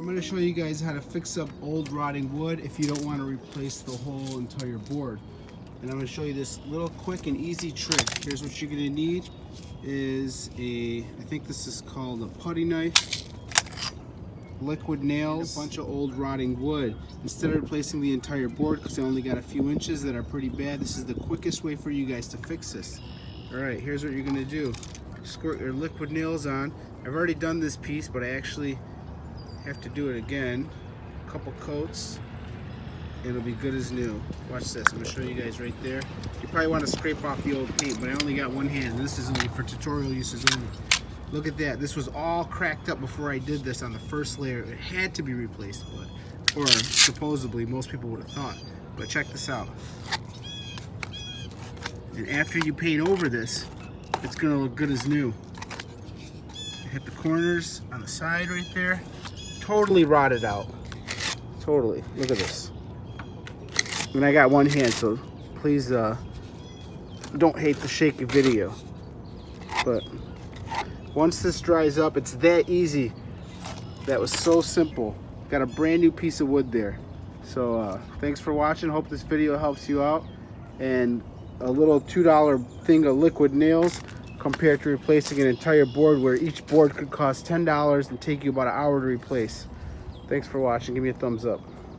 I'm going to show you guys how to fix up old rotting wood if you don't want to replace the whole entire board. And I'm going to show you this little quick and easy trick. Here's what you're going to need is I think this is called a putty knife, liquid nails, and a bunch of old rotting wood. Instead of replacing the entire board because they only got a few inches that are pretty bad, this is the quickest way for you guys to fix this. Alright, here's what you're going to do. Squirt your liquid nails on. I've already done this piece, but I actually have to do it again. A couple coats. It'll be good as new. Watch this. I'm going to show you guys right there. You probably want to scrape off the old paint, but I only got one hand. This is only for tutorial uses only. Look at that. This was all cracked up before I did this on the first layer. It had to be replaced, or supposedly most people would have thought. But check this out. And after you paint over this, it's going to look good as new. Hit the corners on the side right there. Totally rotted out. Totally. Look at this. And I got one hand, so please don't hate the shaky video. But once this dries up, it's that easy. That was so simple. Got a brand new piece of wood there. So thanks for watching. Hope this video helps you out. And a little $2 thing of liquid nails compared to replacing an entire board where each board could cost $10 and take you about an hour to replace. Thanks for watching. Give me a thumbs up.